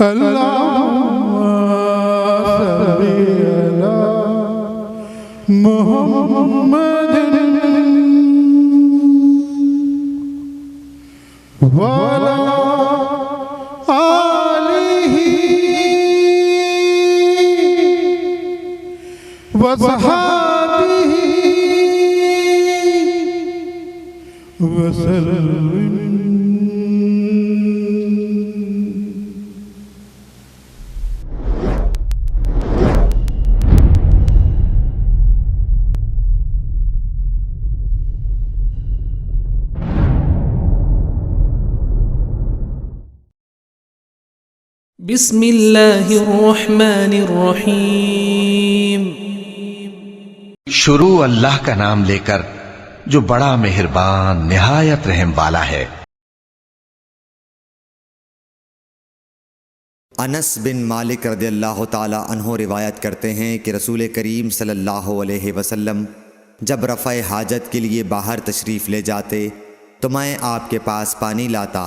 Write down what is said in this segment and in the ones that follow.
اللهم صل على محمد وعلى آله وصحبه وسلم. بسم اللہ الرحمن الرحیم. شروع اللہ کا نام لے کر جو بڑا مہربان نہایت رحم والا ہے. انس بن مالک رضی اللہ تعالی عنہ روایت کرتے ہیں کہ رسول کریم صلی اللہ علیہ وسلم جب رفع حاجت کے لیے باہر تشریف لے جاتے تو میں آپ کے پاس پانی لاتا،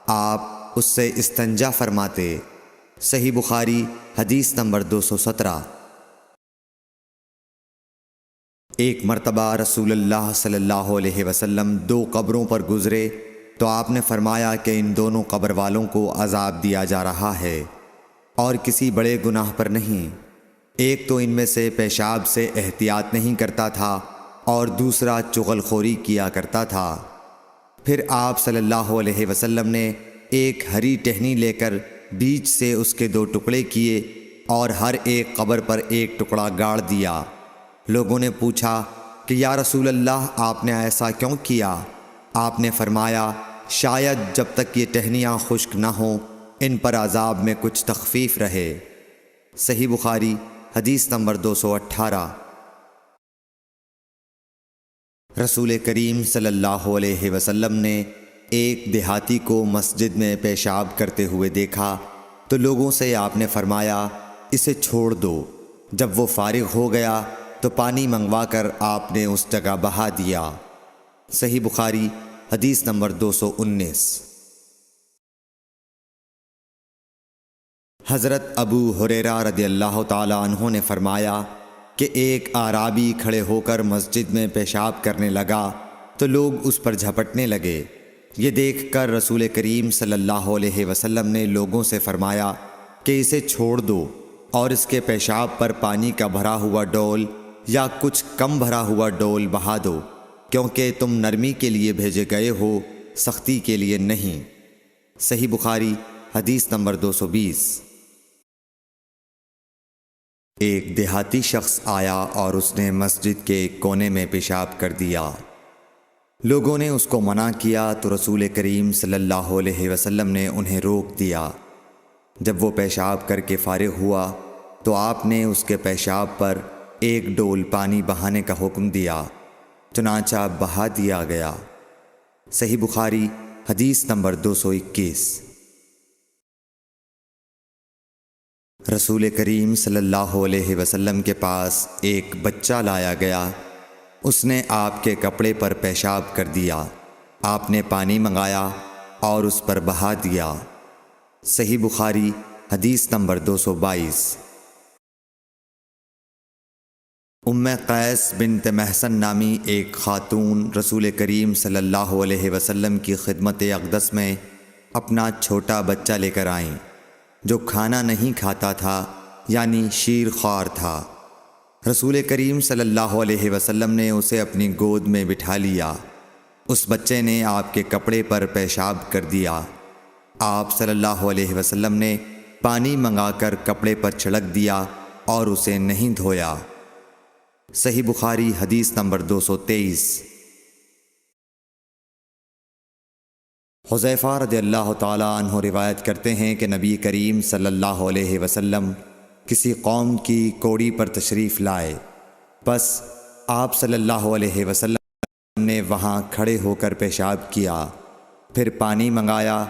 آپ اس سے استنجا فرماتے. صحیح بخاری حدیث نمبر 217. ایک مرتبہ رسول اللہ صلی اللہ علیہ وسلم 2 قبروں پر گزرے تو آپ نے فرمایا کہ ان دونوں قبر والوں کو عذاب دیا جا رہا ہے اور کسی بڑے گناہ پر نہیں. ایک تو ان میں سے پیشاب سے احتیاط نہیں کرتا تھا اور دوسرا چغل خوری کیا کرتا تھا. پھر آپ صلی اللہ علیہ وسلم نے ایک ہری ٹہنی لے کر بیچ سے اس کے 2 ٹکڑے کیے اور ہر ایک قبر پر ایک ٹکڑا گاڑ دیا. لوگوں نے پوچھا کہ یا رسول اللہ آپ نے ایسا کیوں کیا؟ آپ نے فرمایا شاید جب تک یہ ٹہنیاں خشک نہ ہوں ان پر عذاب میں کچھ تخفیف رہے. صحیح بخاری حدیث نمبر 218. رسول کریم صلی اللہ علیہ وسلم نے ایک دیہاتی کو مسجد میں پیشاب کرتے ہوئے دیکھا تو لوگوں سے آپ نے فرمایا اسے چھوڑ دو. جب وہ فارغ ہو گیا تو پانی منگوا کر آپ نے اس جگہ بہا دیا. صحیح بخاری حدیث نمبر 219. حضرت ابو ہریرہ رضی اللہ تعالی عنہ نے فرمایا کہ ایک اعرابی کھڑے ہو کر مسجد میں پیشاب کرنے لگا تو لوگ اس پر جھپٹنے لگے. یہ دیکھ کر رسول کریم صلی اللہ علیہ وسلم نے لوگوں سے فرمایا کہ اسے چھوڑ دو اور اس کے پیشاب پر پانی کا بھرا ہوا ڈول یا کچھ کم بھرا ہوا ڈول بہا دو، کیونکہ تم نرمی کے لیے بھیجے گئے ہو، سختی کے لیے نہیں. صحیح بخاری حدیث نمبر 220. ایک دیہاتی شخص آیا اور اس نے مسجد کے ایک کونے میں پیشاب کر دیا. لوگوں نے اس کو منع کیا تو رسول کریم صلی اللہ علیہ وسلم نے انہیں روک دیا. جب وہ پیشاب کر کے فارغ ہوا تو آپ نے اس کے پیشاب پر ایک ڈول پانی بہانے کا حکم دیا، چنانچہ بہا دیا گیا. صحیح بخاری حدیث نمبر 221. رسول کریم صلی اللہ علیہ وسلم کے پاس ایک بچہ لایا گیا. اس نے آپ کے کپڑے پر پیشاب کر دیا. آپ نے پانی منگایا اور اس پر بہا دیا. صحیح بخاری حدیث نمبر 222. ام قیس بنت محسن نامی ایک خاتون رسول کریم صلی اللہ علیہ وسلم کی خدمت اقدس میں اپنا چھوٹا بچہ لے کر آئیں جو کھانا نہیں کھاتا تھا، یعنی شیر خوار تھا. رسول کریم صلی اللہ علیہ وسلم نے اسے اپنی گود میں بٹھا لیا. اس بچے نے آپ کے کپڑے پر پیشاب کر دیا. آپ صلی اللہ علیہ وسلم نے پانی منگا کر کپڑے پر چھڑک دیا اور اسے نہیں دھویا. صحیح بخاری حدیث نمبر 223. حذیفہ رضی اللہ تعالی عنہ روایت کرتے ہیں کہ نبی کریم صلی اللہ علیہ وسلم کسی قوم کی کوڑی پر تشریف لائے. بس آپ صلی اللہ علیہ وسلم نے وہاں کھڑے ہو کر پیشاب کیا، پھر پانی منگایا.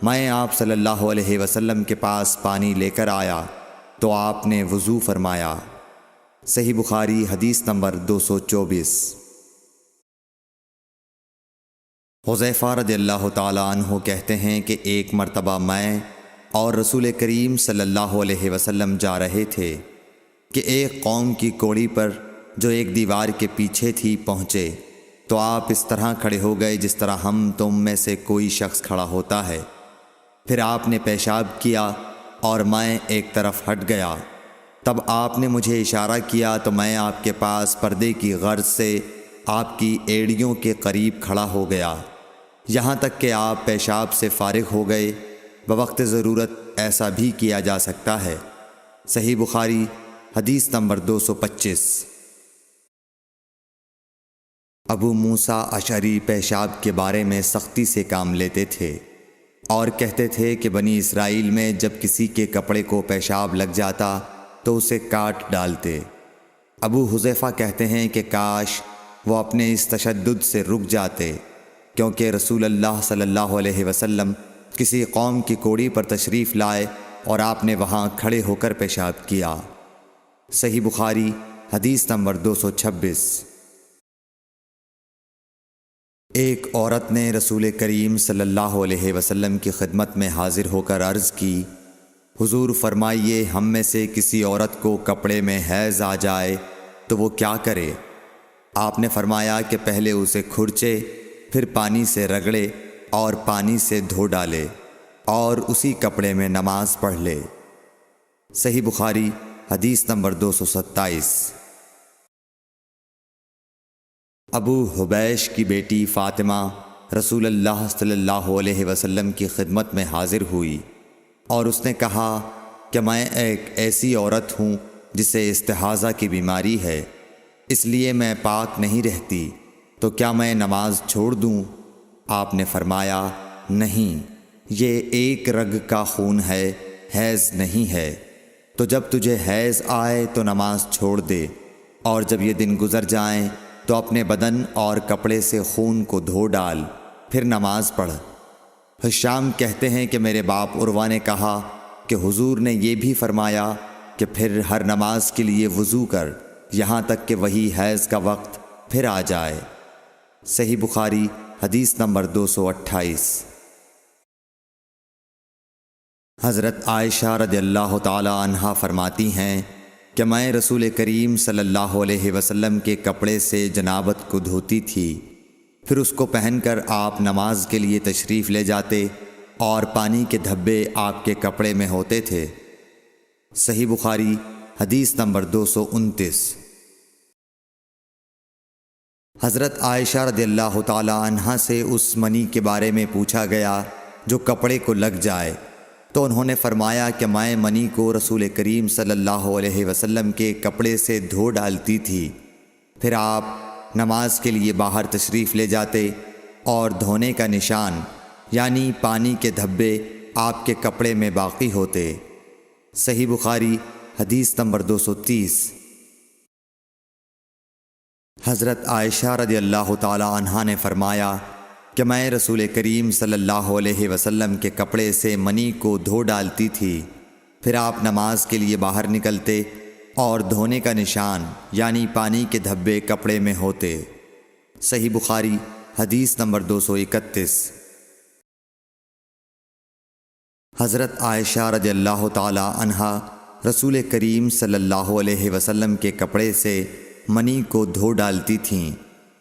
میں آپ صلی اللہ علیہ وسلم کے پاس پانی لے کر آیا تو آپ نے وضو فرمایا. صحیح بخاری حدیث نمبر 224. حذیفہ رضی اللہ تعالی عنہ کہتے ہیں کہ ایک مرتبہ میں اور رسول کریم صلی اللہ علیہ وسلم جا رہے تھے کہ ایک قوم کی کوڑی پر جو ایک دیوار کے پیچھے تھی پہنچے، تو آپ اس طرح کھڑے ہو گئے جس طرح ہم تم میں سے کوئی شخص کھڑا ہوتا ہے۔ پھر آپ نے پیشاب کیا اور میں ایک طرف ہٹ گیا۔ تب آپ نے مجھے اشارہ کیا تو میں آپ کے پاس پردے کی غرض سے آپ کی ایڑیوں کے قریب کھڑا ہو گیا، یہاں تک کہ آپ پیشاب سے فارغ ہو گئے۔ بوقت ضرورت ایسا بھی کیا جا سکتا ہے۔ صحیح بخاری حدیث نمبر 225۔ ابو موسیٰ اشعری پیشاب کے بارے میں سختی سے کام لیتے تھے اور کہتے تھے کہ بنی اسرائیل میں جب کسی کے کپڑے کو پیشاب لگ جاتا تو اسے کاٹ ڈالتے۔ ابو حذیفہ کہتے ہیں کہ کاش وہ اپنے اس تشدد سے رک جاتے، کیونکہ رسول اللہ صلی اللہ علیہ وسلم کسی قوم کی کوڑی پر تشریف لائے اور آپ نے وہاں کھڑے ہو کر پیشاب کیا۔ صحیح بخاری حدیث نمبر 226۔ ایک عورت نے رسول کریم صلی اللہ علیہ وسلم کی خدمت میں حاضر ہو کر عرض کی، حضور فرمائیے ہم میں سے کسی عورت کو کپڑے میں حیض آ جائے تو وہ کیا کرے؟ آپ نے فرمایا کہ پہلے اسے کھرچے، پھر پانی سے رگڑے اور پانی سے دھو ڈالے اور اسی کپڑے میں نماز پڑھ لے۔ صحیح بخاری حدیث نمبر 227۔ ابو حبیش کی بیٹی فاطمہ رسول اللہ صلی اللہ علیہ وسلم کی خدمت میں حاضر ہوئی اور اس نے کہا کہ میں ایک ایسی عورت ہوں جسے استحاضہ کی بیماری ہے، اس لیے میں پاک نہیں رہتی، تو کیا میں نماز چھوڑ دوں؟ آپ نے فرمایا نہیں، یہ ایک رگ کا خون ہے، حیض نہیں ہے، تو جب تجھے حیض آئے تو نماز چھوڑ دے، اور جب یہ دن گزر جائیں تو اپنے بدن اور کپڑے سے خون کو دھو ڈال، پھر نماز پڑھ۔ ہشام کہتے ہیں کہ میرے باپ عروہ نے کہا کہ حضور نے یہ بھی فرمایا کہ پھر ہر نماز کے لیے وضو کر، یہاں تک کہ وہی حیض کا وقت پھر آ جائے۔ صحیح بخاری حدیث نمبر 228۔ حضرت عائشہ رضی اللہ تعالی عنہا فرماتی ہیں کہ میں رسول کریم صلی اللہ علیہ وسلم کے کپڑے سے جنابت کو دھوتی تھی، پھر اس کو پہن کر آپ نماز کے لیے تشریف لے جاتے اور پانی کے دھبے آپ کے کپڑے میں ہوتے تھے۔ صحیح بخاری حدیث نمبر 229۔ حضرت عائشہ رضی اللہ تعالی عنہا سے اس منی کے بارے میں پوچھا گیا جو کپڑے کو لگ جائے، تو انہوں نے فرمایا کہ میں منی کو رسول کریم صلی اللہ علیہ وسلم کے کپڑے سے دھو ڈالتی تھی، پھر آپ نماز کے لیے باہر تشریف لے جاتے اور دھونے کا نشان یعنی پانی کے دھبے آپ کے کپڑے میں باقی ہوتے۔ صحیح بخاری حدیث نمبر 230۔ حضرت عائشہ رضی اللہ تعالی عنہا نے فرمایا کہ میں رسول کریم صلی اللہ علیہ وسلم کے کپڑے سے منی کو دھو ڈالتی تھی، پھر آپ نماز کے لیے باہر نکلتے اور دھونے کا نشان یعنی پانی کے دھبے کپڑے میں ہوتے۔ صحیح بخاری حدیث نمبر 231۔ حضرت عائشہ رضی اللہ تعالی عنہا رسول کریم صلی اللہ علیہ وسلم کے کپڑے سے منی کو دھو ڈالتی تھیں۔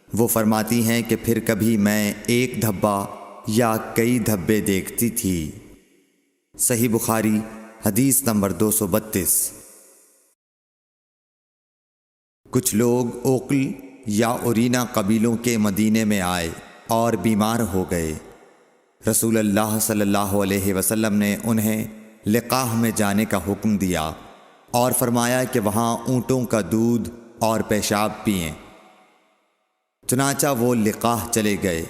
وہ فرماتی ہیں کہ پھر کبھی میں ایک دھبا یا کئی دھبے دیکھتی تھی۔ صحیح بخاری حدیث نمبر 232۔ کچھ لوگ اوقل یا اورینا قبیلوں کے مدینے میں آئے اور بیمار ہو گئے۔ رسول اللہ صلی اللہ علیہ وسلم نے انہیں لقاح میں جانے کا حکم دیا اور فرمایا کہ وہاں اونٹوں کا دودھ اور پیشاب پئیں۔ چنانچہ وہ لقاح چلے گئے،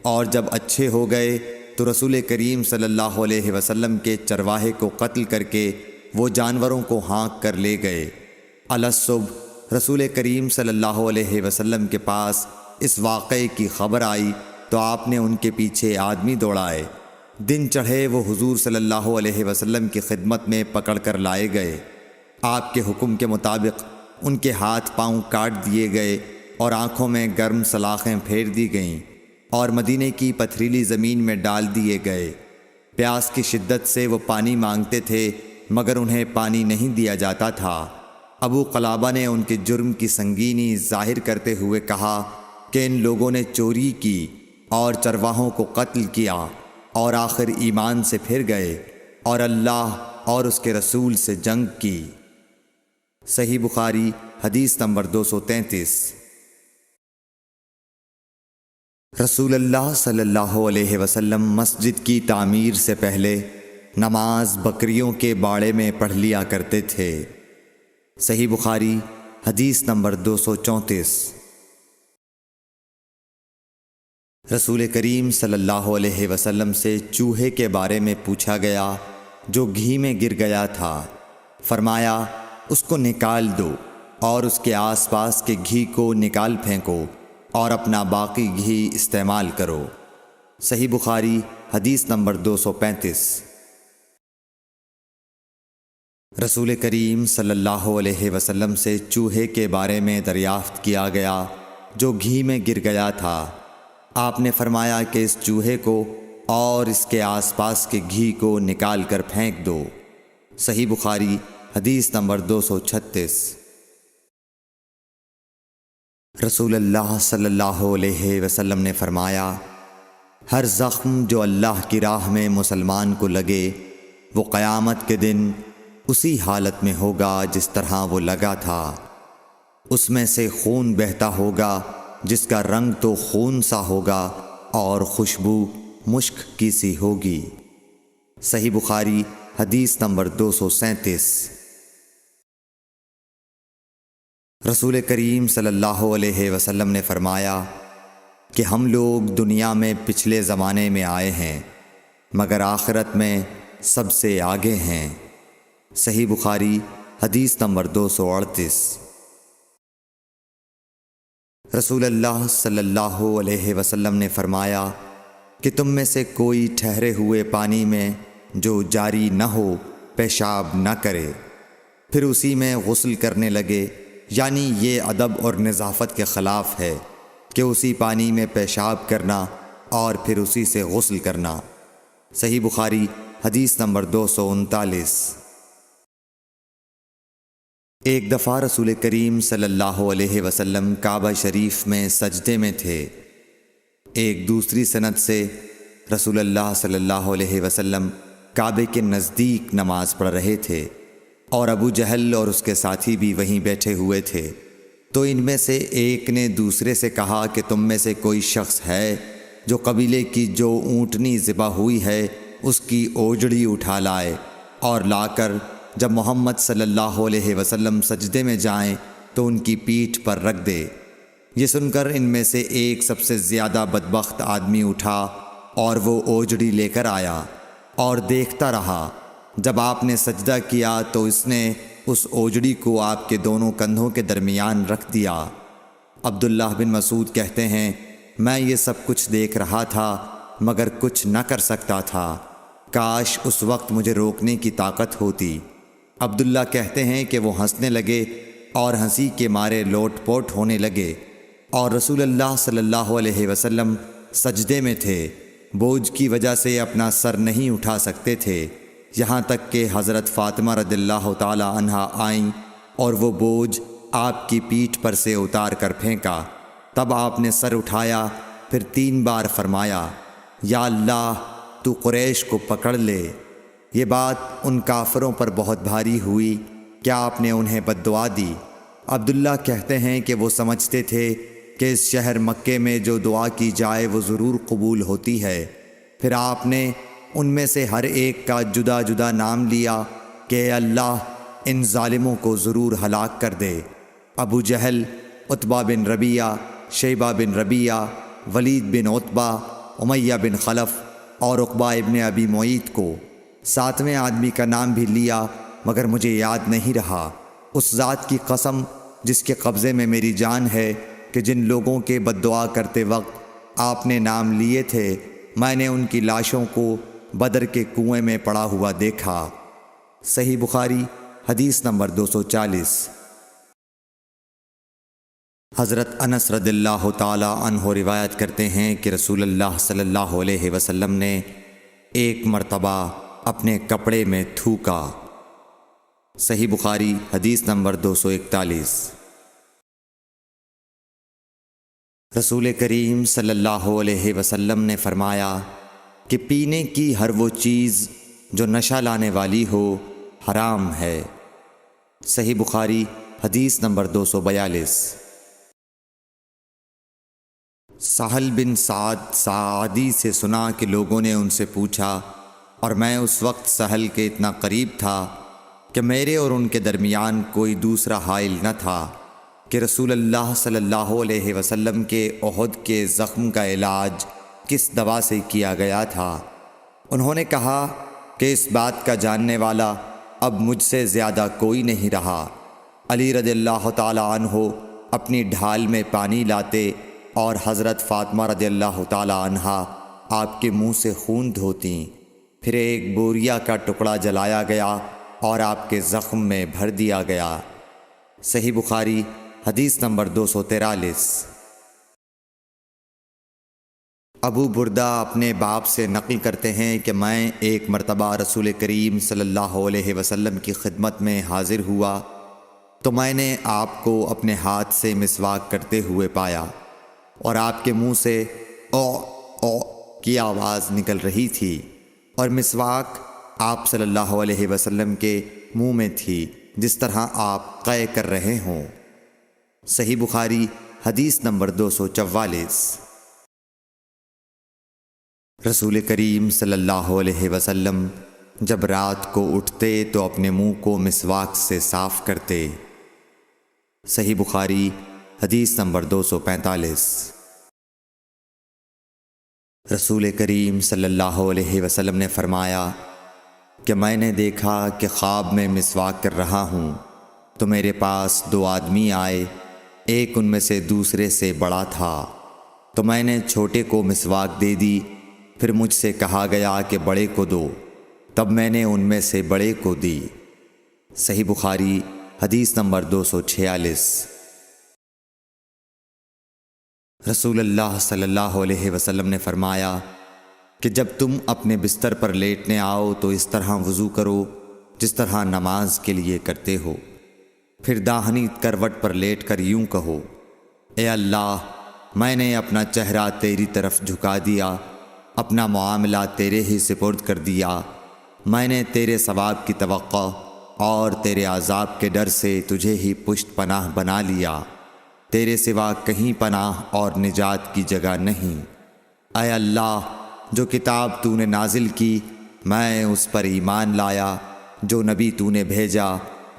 اور جب اچھے ہو گئے تو رسول کریم صلی اللہ علیہ وسلم کے چرواہے کو قتل کر کے وہ جانوروں کو ہانک کر لے گئے۔ الصبح رسول کریم صلی اللہ علیہ وسلم کے پاس اس واقعے کی خبر آئی تو آپ نے ان کے پیچھے آدمی دوڑائے۔ دن چڑھے وہ حضور صلی اللہ علیہ وسلم کی خدمت میں پکڑ کر لائے گئے۔ آپ کے حکم کے مطابق ان کے ہاتھ پاؤں کاٹ دیے گئے اور آنکھوں میں گرم سلاخیں پھیر دی گئیں اور مدینے کی پتھریلی زمین میں ڈال دیے گئے۔ پیاس کی شدت سے وہ پانی مانگتے تھے مگر انہیں پانی نہیں دیا جاتا تھا۔ ابو قلابہ نے ان کے جرم کی سنگینی ظاہر کرتے ہوئے کہا کہ ان لوگوں نے چوری کی اور چرواہوں کو قتل کیا اور آخر ایمان سے پھر گئے اور اللہ اور اس کے رسول سے جنگ کی۔ صحیح بخاری حدیث نمبر 233۔ رسول اللہ صلی اللہ علیہ وسلم مسجد کی تعمیر سے پہلے نماز بکریوں کے باڑے میں پڑھ لیا کرتے تھے۔ صحیح بخاری حدیث نمبر 234۔ رسول کریم صلی اللہ علیہ وسلم سے چوہے کے بارے میں پوچھا گیا جو گھی میں گر گیا تھا۔ فرمایا اس کو نکال دو اور اس کے آس پاس کے گھی کو نکال پھینکو اور اپنا باقی گھی استعمال کرو۔ صحیح بخاری حدیث نمبر 235۔ رسول کریم صلی اللہ علیہ وسلم سے چوہے کے بارے میں دریافت کیا گیا جو گھی میں گر گیا تھا۔ آپ نے فرمایا کہ اس چوہے کو اور اس کے آس پاس کے گھی کو نکال کر پھینک دو۔ صحیح بخاری حدیث نمبر 236۔ رسول اللہ صلی اللہ علیہ وسلم نے فرمایا ہر زخم جو اللہ کی راہ میں مسلمان کو لگے وہ قیامت کے دن اسی حالت میں ہوگا جس طرح وہ لگا تھا۔ اس میں سے خون بہتا ہوگا جس کا رنگ تو خون سا ہوگا اور خوشبو مشک کی سی ہوگی۔ صحیح بخاری حدیث نمبر 237۔ رسول کریم صلی اللہ علیہ وسلم نے فرمایا کہ ہم لوگ دنیا میں پچھلے زمانے میں آئے ہیں مگر آخرت میں سب سے آگے ہیں۔ صحیح بخاری حدیث نمبر 238۔ رسول اللہ صلی اللہ علیہ وسلم نے فرمایا کہ تم میں سے کوئی ٹھہرے ہوئے پانی میں جو جاری نہ ہو پیشاب نہ کرے پھر اسی میں غسل کرنے لگے، یعنی یہ ادب اور نظافت کے خلاف ہے کہ اسی پانی میں پیشاب کرنا اور پھر اسی سے غسل کرنا۔ صحیح بخاری حدیث نمبر 239۔ ایک دفعہ رسول کریم صلی اللہ علیہ وسلم کعبہ شریف میں سجدے میں تھے۔ ایک دوسری سند سے رسول اللہ صلی اللہ علیہ وسلم کعبے کے نزدیک نماز پڑھ رہے تھے اور ابو جہل اور اس کے ساتھی بھی وہیں بیٹھے ہوئے تھے۔ تو ان میں سے ایک نے دوسرے سے کہا کہ تم میں سے کوئی شخص ہے جو قبیلے کی جو اونٹنی ذبح ہوئی ہے اس کی اوجڑی اٹھا لائے اور لا کر جب محمد صلی اللہ علیہ وسلم سجدے میں جائیں تو ان کی پیٹھ پر رکھ دے۔ یہ سن کر ان میں سے ایک سب سے زیادہ بدبخت آدمی اٹھا اور وہ اوجڑی لے کر آیا اور دیکھتا رہا۔ جب آپ نے سجدہ کیا تو اس نے اس اوجڑی کو آپ کے دونوں کندھوں کے درمیان رکھ دیا۔ عبداللہ بن مسعود کہتے ہیں میں یہ سب کچھ دیکھ رہا تھا مگر کچھ نہ کر سکتا تھا، کاش اس وقت مجھے روکنے کی طاقت ہوتی۔ عبداللہ کہتے ہیں کہ وہ ہنسنے لگے اور ہنسی کے مارے لوٹ پوٹ ہونے لگے اور رسول اللہ صلی اللہ علیہ وسلم سجدے میں تھے، بوجھ کی وجہ سے اپنا سر نہیں اٹھا سکتے تھے، یہاں تک کہ حضرت فاطمہ رضی اللہ تعالی عنہا آئیں اور وہ بوجھ آپ کی پیٹھ پر سے اتار کر پھینکا۔ تب آپ نے سر اٹھایا، پھر 3 بار فرمایا یا اللہ تو قریش کو پکڑ لے۔ یہ بات ان کافروں پر بہت بھاری ہوئی کہ آپ نے انہیں بد دعا دی۔ عبداللہ کہتے ہیں کہ وہ سمجھتے تھے کہ اس شہر مکے میں جو دعا کی جائے وہ ضرور قبول ہوتی ہے۔ پھر آپ نے ان میں سے ہر ایک کا جدا جدا نام لیا کہ اے اللہ ان ظالموں کو ضرور ہلاک کر دے۔ ابو جہل، عتبہ بن ربیعہ، شیبہ بن ربیعہ، ولید بن عتبہ، امیہ بن خلف اور عقبہ ابن ابی معیط کو۔ 7ویں آدمی کا نام بھی لیا مگر مجھے یاد نہیں رہا۔ اس ذات کی قسم جس کے قبضے میں میری جان ہے کہ جن لوگوں کے بد دعا کرتے وقت آپ نے نام لیے تھے میں نے ان کی لاشوں کو بدر کے کنویں میں پڑا ہوا دیکھا۔ صحیح بخاری حدیث نمبر 240۔ حضرت انس رضی اللہ تعالی عنہ روایت کرتے ہیں کہ رسول اللہ صلی اللہ علیہ وسلم نے ایک مرتبہ اپنے کپڑے میں تھوکا۔ صحیح بخاری حدیث نمبر 241۔ رسول کریم صلی اللہ علیہ وسلم نے فرمایا کہ پینے کی ہر وہ چیز جو نشہ لانے والی ہو حرام ہے۔ صحیح بخاری حدیث نمبر 242۔ سہل بن سعد ساعدی سے سنا کہ لوگوں نے ان سے پوچھا، اور میں اس وقت سہل کے اتنا قریب تھا کہ میرے اور ان کے درمیان کوئی دوسرا حائل نہ تھا، کہ رسول اللہ صلی اللہ علیہ وسلم کے احد کے زخم کا علاج کس دوا سے کیا گیا تھا۔ انہوں نے کہا کہ اس بات کا جاننے والا اب مجھ سے زیادہ کوئی نہیں رہا۔ علی رضی اللہ تعالی عنہ اپنی ڈھال میں پانی لاتے اور حضرت فاطمہ رضی اللہ تعالی عنہا آپ کے منہ سے خون دھوتیں، پھر ایک بوریا کا ٹکڑا جلایا گیا اور آپ کے زخم میں بھر دیا گیا۔ صحیح بخاری حدیث نمبر 243۔ ابو بردہ اپنے باپ سے نقل کرتے ہیں کہ میں ایک مرتبہ رسول کریم صلی اللہ علیہ وسلم کی خدمت میں حاضر ہوا تو میں نے آپ کو اپنے ہاتھ سے مسواک کرتے ہوئے پایا، اور آپ کے منہ سے او کی آواز نکل رہی تھی، اور مسواک آپ صلی اللہ علیہ وسلم کے منہ میں تھی جس طرح آپ قے کر رہے ہوں۔ صحیح بخاری حدیث نمبر 244۔ رسول کریم صلی اللہ علیہ وسلم جب رات کو اٹھتے تو اپنے منہ کو مسواک سے صاف کرتے۔ صحیح بخاری حدیث نمبر 245۔ رسول کریم صلی اللہ علیہ وسلم نے فرمایا کہ میں نے دیکھا کہ خواب میں مسواک کر رہا ہوں تو میرے پاس دو آدمی آئے، ایک ان میں سے دوسرے سے بڑا تھا، تو میں نے چھوٹے کو مسواک دے دی، پھر مجھ سے کہا گیا کہ بڑے کو دو، تب میں نے ان میں سے بڑے کو دی۔ صحیح بخاری حدیث نمبر 246۔ رسول اللہ صلی اللہ علیہ وسلم نے فرمایا کہ جب تم اپنے بستر پر لیٹنے آؤ تو اس طرح وضو کرو جس طرح نماز کے لیے کرتے ہو، پھر داہنی کروٹ پر لیٹ کر یوں کہو، اے اللہ، میں نے اپنا چہرہ تیری طرف جھکا دیا، اپنا معاملہ تیرے ہی سپرد کر دیا، میں نے تیرے ثواب کی توقع اور تیرے عذاب کے ڈر سے تجھے ہی پشت پناہ بنا لیا، تیرے سوا کہیں پناہ اور نجات کی جگہ نہیں۔ اے اللہ، جو کتاب تو نے نازل کی میں اس پر ایمان لایا، جو نبی تو نے بھیجا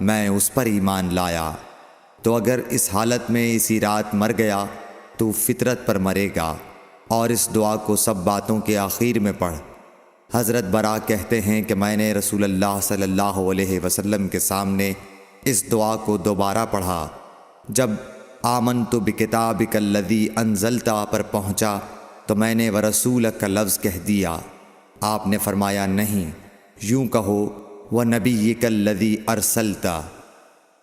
میں اس پر ایمان لایا، تو اگر اس حالت میں اسی رات مر گیا تو فطرت پر مرے گا، اور اس دعا کو سب باتوں کے آخر میں پڑھ۔ حضرت برا کہتے ہیں کہ میں نے رسول اللہ صلی اللہ علیہ وسلم کے سامنے اس دعا کو دوبارہ پڑھا، جب آمنت بکتابک الذی انزلت پر پہنچا تو میں نے ورسولک کا لفظ کہہ دیا۔ آپ نے فرمایا نہیں، یوں کہو ونبیک الذی ارسلت۔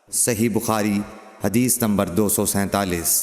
صحیح بخاری حدیث نمبر 247۔